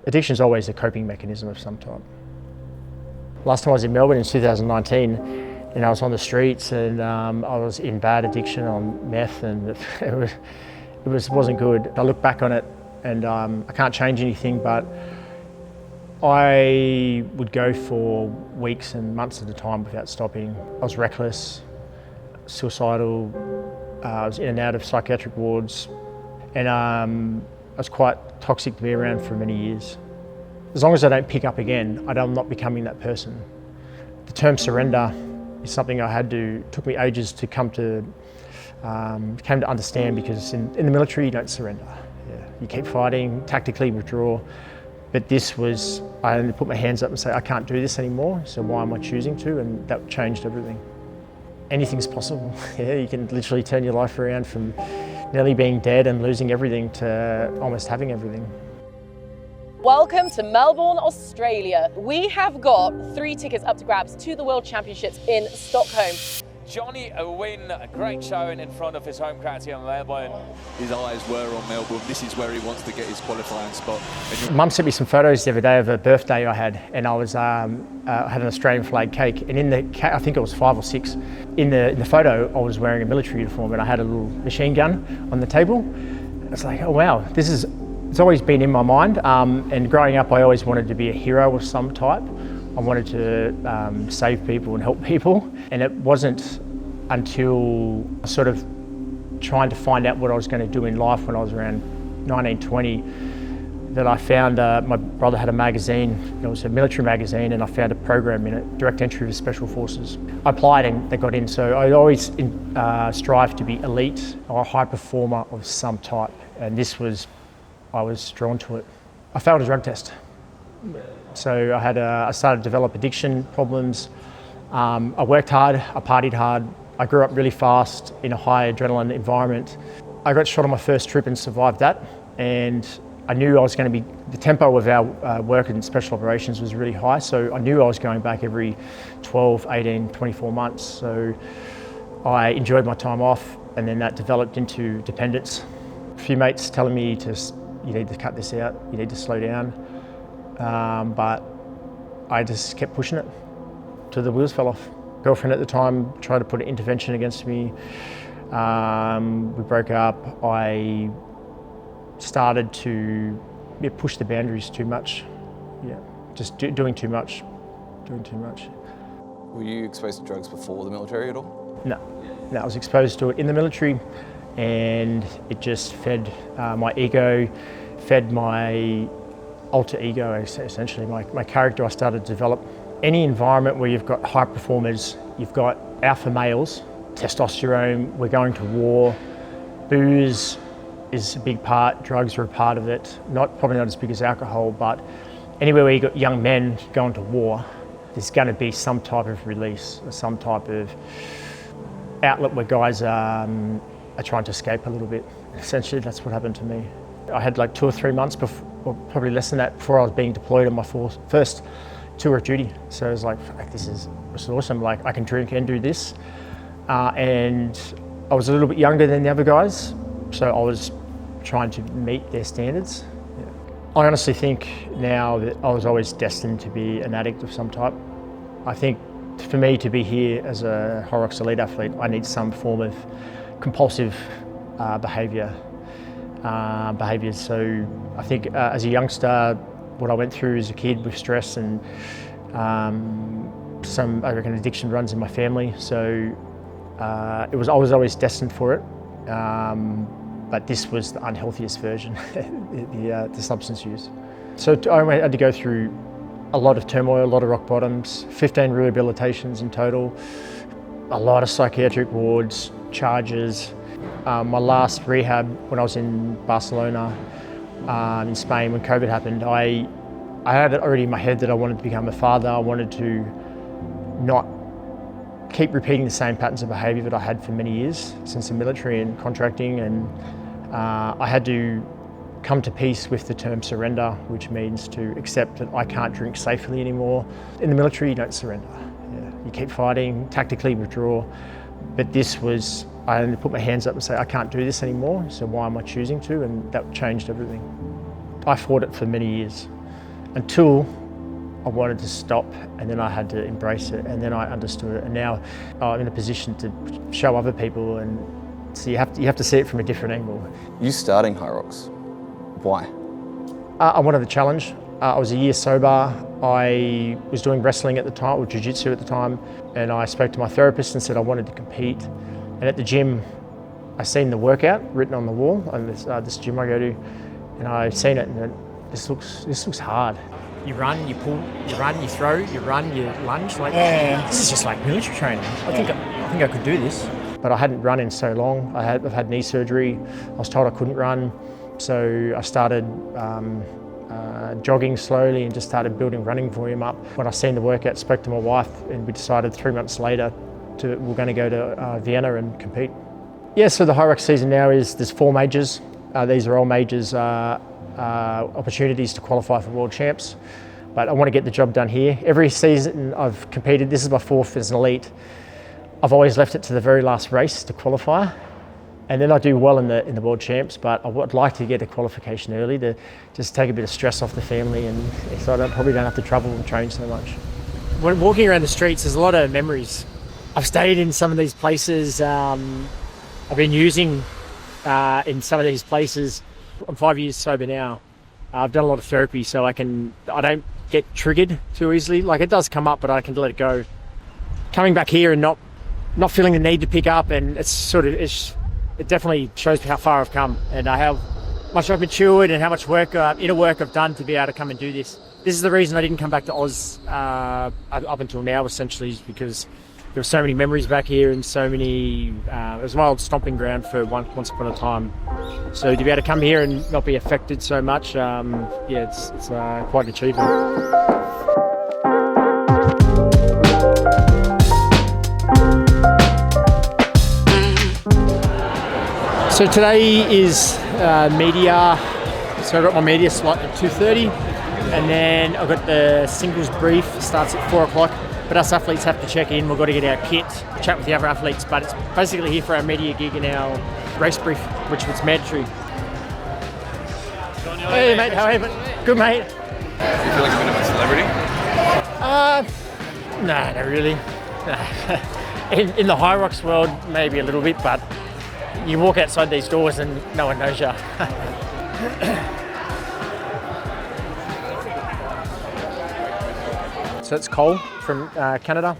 Addiction is always a coping mechanism of some type. Last time I was in Melbourne in 2019, and I was on the streets, and I was in bad addiction on meth, and it wasn't good. I look back on it, and I can't change anything, but I would go for weeks and months at a time without stopping. I was reckless, suicidal. I was in and out of psychiatric wards, and I was quite toxic to be around for many years. As long as I don't pick up again, I'm not becoming that person. The term surrender is something took me ages to came to understand, because in the military you don't surrender. Yeah. You keep fighting, tactically withdraw, but I only put my hands up and say, I can't do this anymore, so why am I choosing to? And that changed everything. Anything's possible. Yeah, you can literally turn your life around from nearly being dead and losing everything to almost having everything. Welcome to Melbourne, Australia. We have got 3 tickets up to grabs to the World Championships in Stockholm. Johnny Owen, a great showing in front of his home crowd here in Melbourne. His eyes were on Melbourne. This is where he wants to get his qualifying spot. Mum sent me some photos the other day of a birthday I had, and I was had an Australian flag cake, and in the cake, I think it was 5 or 6. In the photo, I was wearing a military uniform, and I had a little machine gun on the table. It's like, oh wow, it's always been in my mind. And growing up, I always wanted to be a hero of some type. I wanted to save people and help people, and it wasn't until sort of trying to find out what I was going to do in life when I was around 19, 20 that I found my brother had a magazine. It was a military magazine, and I found a program in it, direct entry for special forces. I applied and they got in, so I always strive to be elite or a high performer of some type, and I was drawn to it. I failed a drug test. So I started to develop addiction problems. I worked hard, I partied hard. I grew up really fast in a high adrenaline environment. I got shot on my first trip and survived that. And I knew the tempo of our work in special operations was really high. So I knew I was going back every 12, 18, 24 months. So I enjoyed my time off, and then that developed into dependence. A few mates telling me you need to cut this out, you need to slow down. But I just kept pushing it till the wheels fell off. Girlfriend at the time tried to put an intervention against me. We broke up. I started to push the boundaries too much. Yeah, just doing too much. Were you exposed to drugs before the military at all? No, I was exposed to it in the military, and it just fed my ego, fed my alter ego, essentially, my character I started to develop. Any environment where you've got high performers, you've got alpha males, testosterone, we're going to war, booze is a big part, drugs are a part of it, probably not as big as alcohol, but anywhere where you've got young men going to war, there's going to be some type of release, some type of outlet where guys are trying to escape a little bit. Essentially, that's what happened to me. I had like 2 or 3 months before, or probably less than that, before I was being deployed on my first tour of duty. So I was like, this is awesome. Like, I can drink and do this. And I was a little bit younger than the other guys, so I was trying to meet their standards. Yeah. I honestly think now that I was always destined to be an addict of some type. I think for me to be here as a Hyrox elite athlete, I need some form of compulsive behaviours. So I think as a youngster, what I went through as a kid with stress and I reckon addiction runs in my family. So I was always destined for it. But this was the unhealthiest version, the substance use. So I had to go through a lot of turmoil, a lot of rock bottoms, 15 rehabilitations in total, a lot of psychiatric wards, charges. My last rehab, when I was in Barcelona, in Spain, when COVID happened, I had it already in my head that I wanted to become a father. I wanted to not keep repeating the same patterns of behaviour that I had for many years since the military and contracting, and I had to come to peace with the term surrender, which means to accept that I can't drink safely anymore. In the military, you don't surrender. Yeah. You keep fighting, tactically withdraw, but I only put my hands up and say, I can't do this anymore, so why am I choosing to? And that changed everything. I fought it for many years. until I wanted to stop, and then I had to embrace it, and then I understood it, and now I'm in a position to show other people, and so you have to see it from a different angle. You starting Hyrox, why? I wanted the challenge. I was a year sober. I was doing wrestling at the time, or jiu-jitsu at the time, and I spoke to my therapist and said I wanted to compete. And at the gym, I seen the workout written on the wall, and this gym I go to, and I seen it, and went, this looks hard. You run, you pull, you run, you throw, you run, you lunge. Like, this is just like military training. I think I could do this. But I hadn't run in so long. I've had knee surgery. I was told I couldn't run, so I started jogging slowly and just started building running volume up. When I seen the workout, spoke to my wife, and we decided 3 months later we're going to go to Vienna and compete. Yeah, so the Hyrox season now there's 4 majors. These are all majors. Opportunities to qualify for world champs, but I want to get the job done here. Every season I've competed, this is my 4th as an elite, I've always left it to the very last race to qualify, and then I do well in the world champs, but I would like to get a qualification early to just take a bit of stress off the family, and so I probably don't have to travel and train so much. When walking around the streets, there's a lot of memories. I've stayed in some of these places, I've been using in some of these places. I'm 5 years sober now. I've done a lot of therapy, so I don't get triggered too easily. Like, it does come up, but I can let it go. Coming back here and not feeling the need to pick up, and it definitely shows me how far I've come and how much I've matured and how much inner work I've done to be able to come and do this. This is the reason I didn't come back to Oz up until now, essentially, is because there were so many memories back here, and so many. It was my old stomping ground for once upon a time. So to be able to come here and not be affected so much, it's quite an achievement. So today is media. So I've got my media slot at 2:30, and then I've got the singles brief, starts at 4 o'clock. But us athletes have to check in. We've got to get our kit, chat with the other athletes, but it's basically here for our media gig and our race brief, which was mandatory. Hey mate, how are you? Good mate. Do you feel like a bit of a celebrity? No, not really. In the Hyrox world, maybe a little bit, but you walk outside these doors and no one knows you. So it's Cole from Canada.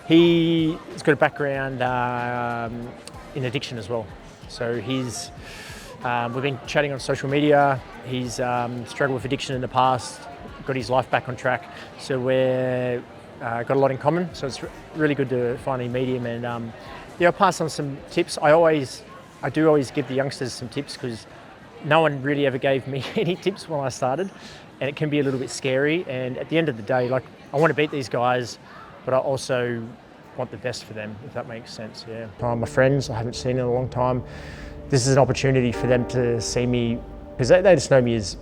He's got a background in addiction as well. So we've been chatting on social media. He's struggled with addiction in the past, got his life back on track. So we're got a lot in common. So it's really good to finally meet him, and I'll pass on some tips. I do always give the youngsters some tips, because no one really ever gave me any tips when I started, and it can be a little bit scary. And at the end of the day, like, I want to beat these guys, but I also want the best for them, if that makes sense. Yeah. My friends I haven't seen in a long time. This is an opportunity for them to see me, because they just know me as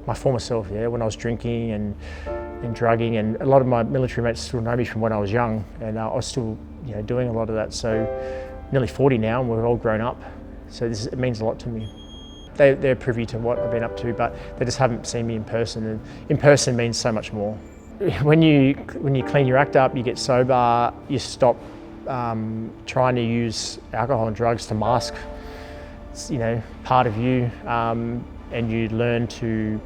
my former self. Yeah, when I was drinking and drugging, and a lot of my military mates still know me from when I was young, and I was still doing a lot of that. So nearly 40 now, and we're all grown up. So it means a lot to me. They're privy to what I've been up to, but they just haven't seen me in person, and in person means so much more. When you clean your act up, you get sober, you stop trying to use alcohol and drugs to mask, part of you, and you learn to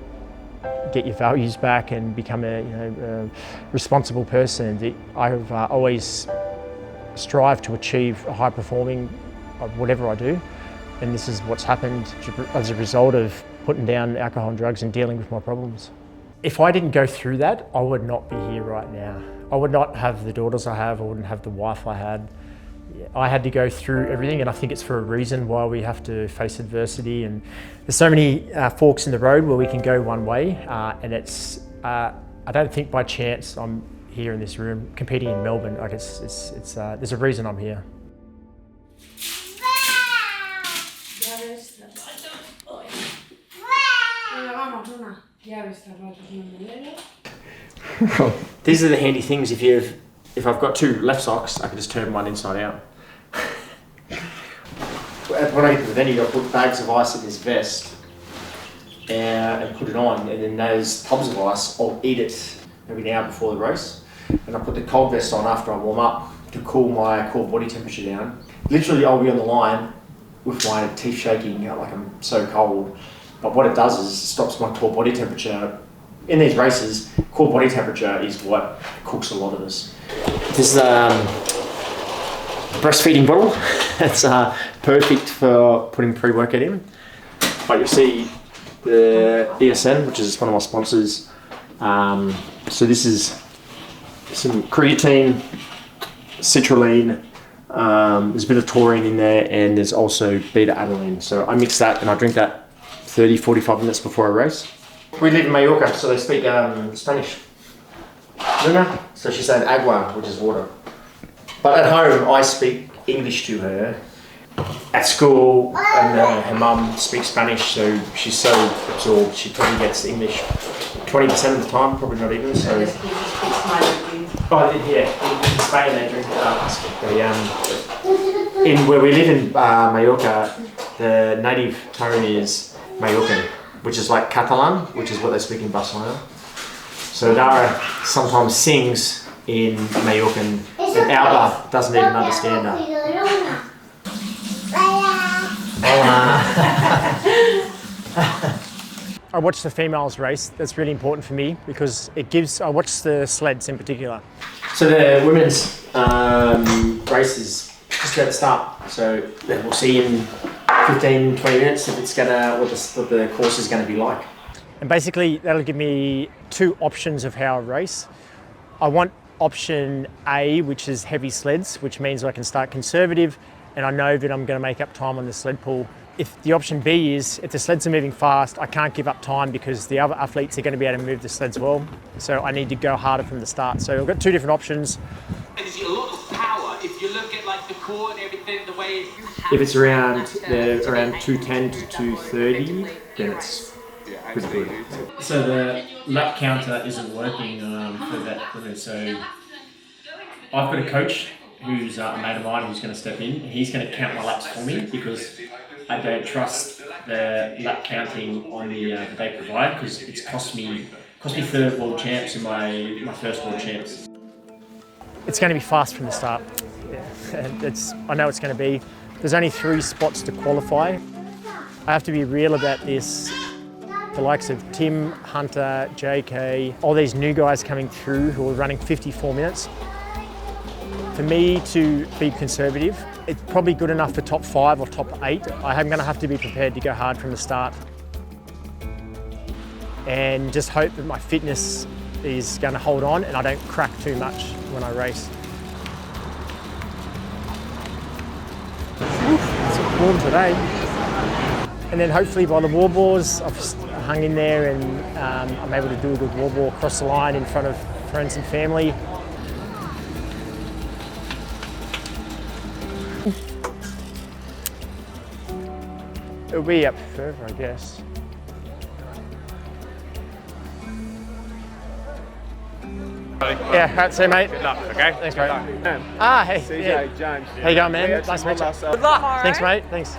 get your values back and become a responsible person. I've always strived to achieve a high performing of whatever I do, and this is what's happened as a result of putting down alcohol and drugs and dealing with my problems. If I didn't go through that, I would not be here right now. I would not have the daughters I have, I wouldn't have the wife I had. I had to go through everything, and I think it's for a reason why we have to face adversity. And there's so many forks in the road where we can go one way, and I don't think by chance I'm here in this room competing in Melbourne. Like there's a reason I'm here. These are the handy things. If I've got 2 left socks, I can just turn one inside out. When I get to the venue, I'll put bags of ice in this vest, and put it on, and then those tubs of ice, I'll eat it maybe an hour before the race, and I put the cold vest on after I warm up to cool my core body temperature down. Literally, I'll be on the line with my teeth shaking, like I'm so cold. But what it does is it stops my core body temperature. In these races, core body temperature is what cooks a lot of this. This is a breastfeeding bottle. It's perfect for putting pre-workout in. But you'll see the ESN, which is one of my sponsors. So this is some creatine, citrulline, there's a bit of taurine in there, and there's also beta-alanine. So I mix that and I drink that 30-45 minutes before a race. We live in Mallorca, so they speak Spanish. Luna, so she said agua, which is water. But at home, I speak English to her. At school, and her mum speaks Spanish, so she's so absorbed, she probably gets English 20% of the time, probably not even. So. Oh, yeah, in Spain they drink where we live in Mallorca, the native tone is Mallorcan, which is like Catalan, which is what they speak in Barcelona. So Dara sometimes sings in Mallorcan, and Alba doesn't even understand her. I watch the females race. That's really important for me because I watch the sleds in particular. So the women's race is just about to start. So we'll see in 15-20 minutes if it's what the course is going to be like. And basically that'll give me two options of how I race. I want option A, which is heavy sleds, which means I can start conservative and I know that I'm going to make up time on the sled pull. If the option B is, if the sleds are moving fast, I can't give up time because the other athletes are going to be able to move the sleds well. So I need to go harder from the start. So I've got two different options. There's a lot of power if you look at like the core and everything, the way you have. If it's around 210 to 230, then it's pretty good. So the lap counter isn't working for that women. So I've got a coach who's a mate of mine who's going to step in. He's going to count my laps for me because I don't trust the lap counting on the that they provide because it's cost me third world champs in my first world champs. It's going to be fast from the start. Yeah. I know it's going to be. There's only 3 spots to qualify. I have to be real about this. The likes of Tim, Hunter, JK, all these new guys coming through who are running 54 minutes. For me to be conservative, it's probably good enough for top 5 or top 8. I'm going to have to be prepared to go hard from the start and just hope that my fitness is going to hold on and I don't crack too much when I race. It's warm today. And then hopefully by the wall balls, I've just hung in there and I'm able to do a good wall ball across the line in front of friends and family. It'll be up further, I guess. Yeah, right, see you, mate. Good luck, okay? Thanks, Good mate. luck. Hey. CJ Yeah. James. How you going, man? Nice to meet you. Good luck. Thanks, mate. Thanks.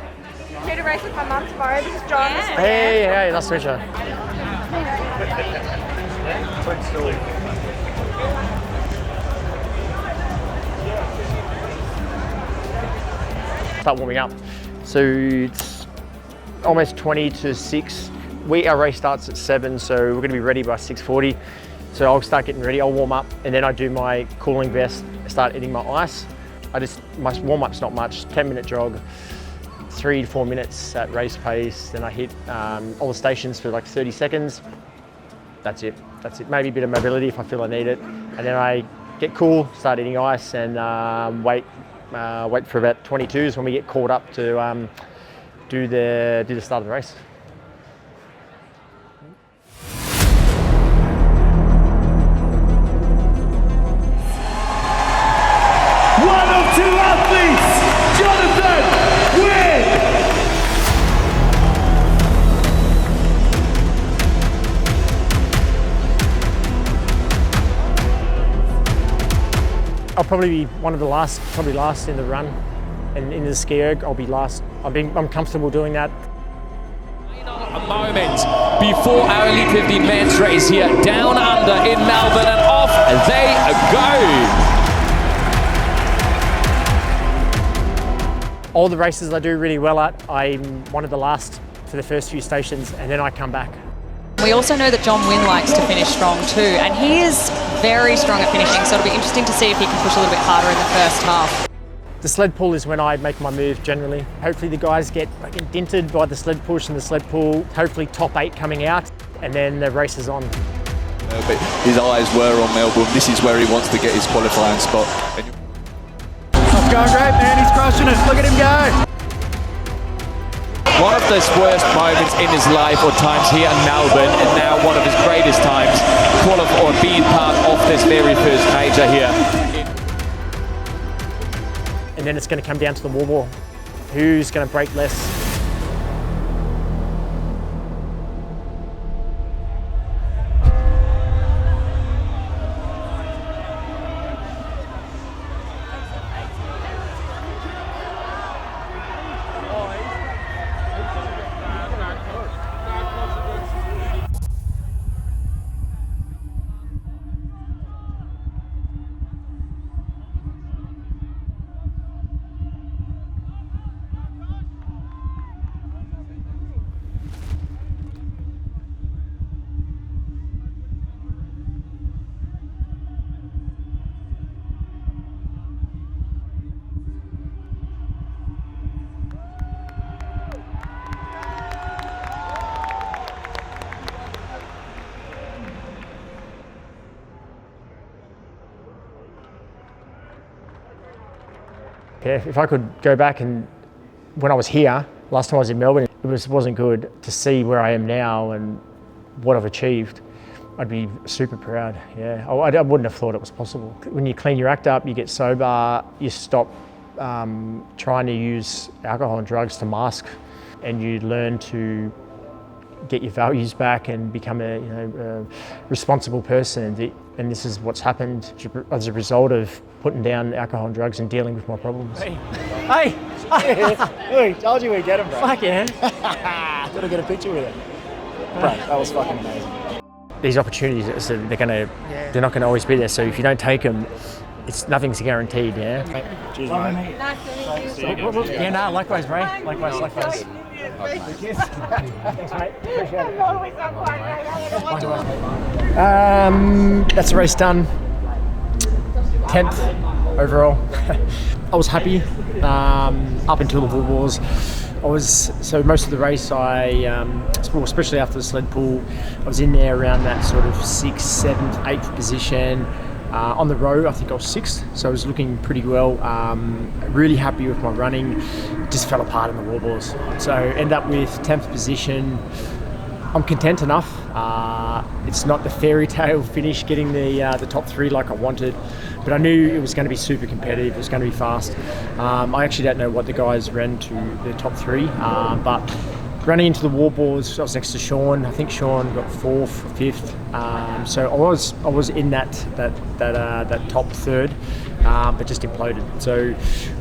Due to race with my mum tomorrow. This is John. This is Hey, nice to meet you. Start warming up. So it's almost 20 to 6. Our race starts at 7, so we're going to be ready by 6:40. So I'll start getting ready, I'll warm up, and then I do my cooling vest, start eating my ice. My warm-up's not much, 10-minute jog, 3 to 4 minutes at race pace, then I hit all the stations for like 30 seconds. That's it. Maybe a bit of mobility if I feel I need it. And then I get cool, start eating ice, and wait for about 22s when we get called up to do the start of the race. One of 2 athletes, Jonathan wins! I'll probably be one of the last, probably last in the run, and in the ski erg, I'll be last. I'm comfortable doing that. A moment before our Elite 15 men's race here, down under in Melbourne, and off they go. All the races I do really well at, I'm one of the last for the first few stations, and then I come back. We also know that John Wynn likes to finish strong too, and he is very strong at finishing, so it'll be interesting to see if he can push a little bit harder in the first half. The sled pull is when I make my move generally. Hopefully the guys get dented by the sled push and the sled pull, hopefully top 8 coming out, and then the race is on. But his eyes were on Melbourne. This is where he wants to get his qualifying spot. It's going great, man. He's crushing it. Look at him go. One of his worst moments in his life or times here in Melbourne, and now one of his greatest times or being part of this very first major here. And then it's going to come down to the wall ball. Who's going to break less? Yeah, if I could go back and when I was here, last time I was in Melbourne, it wasn't good to see where I am now and what I've achieved. I'd be super proud, yeah. I wouldn't have thought it was possible. When you clean your act up, you get sober, you stop trying to use alcohol and drugs to mask, and you learn to get your values back and become a responsible person. And this is what's happened as a result of putting down alcohol and drugs and dealing with my problems. Hey! Hey, told you we'd get him, bro. Fuck yeah. Gotta get a picture with it. Bro, that was fucking amazing. These opportunities, they're not gonna always be there. So if you don't take them, nothing's guaranteed, yeah? Cheers, mate. Nice to meet you. Yeah, no, likewise, Ray. Likewise. Thanks, mate. Appreciate it. That's the race done. 10th overall. I was happy up until the wall balls. So most of the race, especially after the sled pull, I was in there around that sort of 6th, 7th, 8th position. On the road, I think I was 6th, so I was looking pretty well. Really happy with my running. Just fell apart in the wall balls. So end up with 10th position. I'm content enough. It's not the fairy tale finish, getting the top 3 like I wanted, but I knew it was going to be super competitive. It was going to be fast. I actually don't know what the guys ran to the top 3, but running into the wall balls, I was next to Sean. I think Sean got 4th, 5th. So I was in that top 3rd, but just imploded. So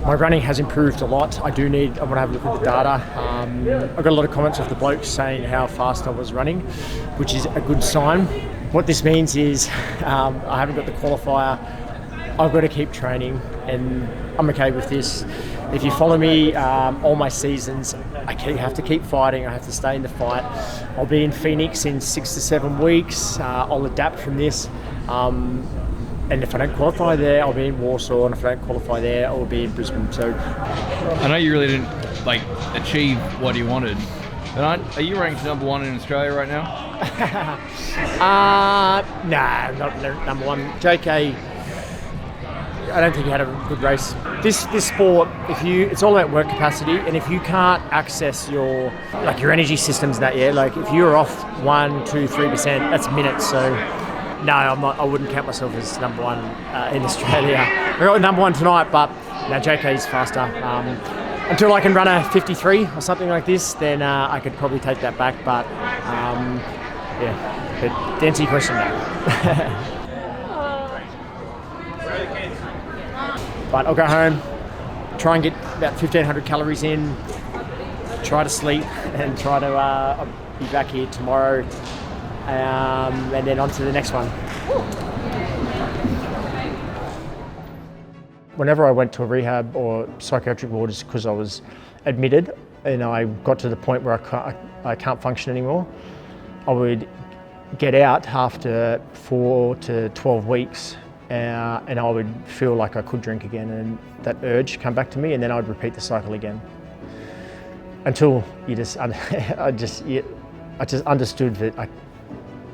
my running has improved a lot. I want to have a look at the data. I got a lot of comments off the blokes saying how fast I was running, which is a good sign. What this means is I haven't got the qualifier. I've got to keep training, and I'm okay with this. If you follow me all my seasons, I have to keep fighting. I have to stay in the fight. I'll be in Phoenix in 6 to 7 weeks. I'll adapt from this. And if I don't qualify there, I'll be in Warsaw. And if I don't qualify there, I'll be in Brisbane. So I know you really didn't achieve what you wanted. Are you ranked number 1 in Australia right now? Nah, not number 1. JK, I don't think he had a good race. This sport, it's all about work capacity, and if you can't access your energy systems if you're off 1, 2, 3%, that's minutes. So no, I wouldn't count myself as number 1 in Australia. I got number 1 tonight, but no, JK's faster. Until I can run a 53 or something like this, then I could probably take that back. But but to answer your question, no. But I'll go home, try and get about 1,500 calories in, try to sleep, and try to be back here tomorrow, and then on to the next one. Whenever I went to a rehab or psychiatric ward, it's because I was admitted and I got to the point where I can't function anymore. I would get out after 4 to 12 weeks and I would feel like I could drink again, and that urge come back to me, and then I'd repeat the cycle again. Until I just understood that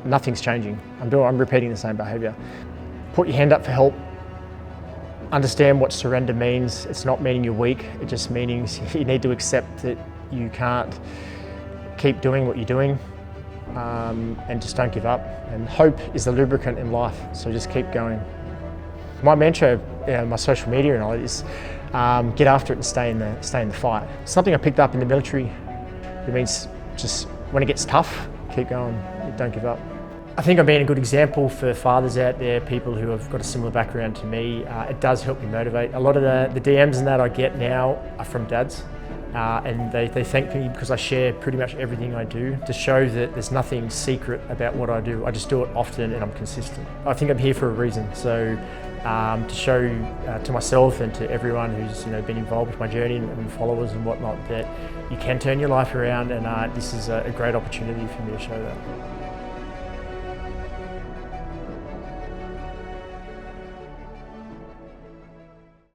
nothing's changing. I'm repeating the same behaviour. Put your hand up for help. Understand what surrender means. It's not meaning you're weak. It just means you need to accept that you can't keep doing what you're doing, and just don't give up. And hope is the lubricant in life, so just keep going. My mantra, my social media and all is get after it and stay in the fight. Something I picked up in the military. It means just when it gets tough, keep going. Don't give up. I think I'm being a good example for fathers out there, people who have got a similar background to me. It does help me motivate. A lot of the DMs and that I get now are from dads, and they thank me because I share pretty much everything I do to show that there's nothing secret about what I do. I just do it often and I'm consistent. I think I'm here for a reason, so to show to myself and to everyone who's been involved with my journey and followers and whatnot that you can turn your life around, and this is a great opportunity for me to show that.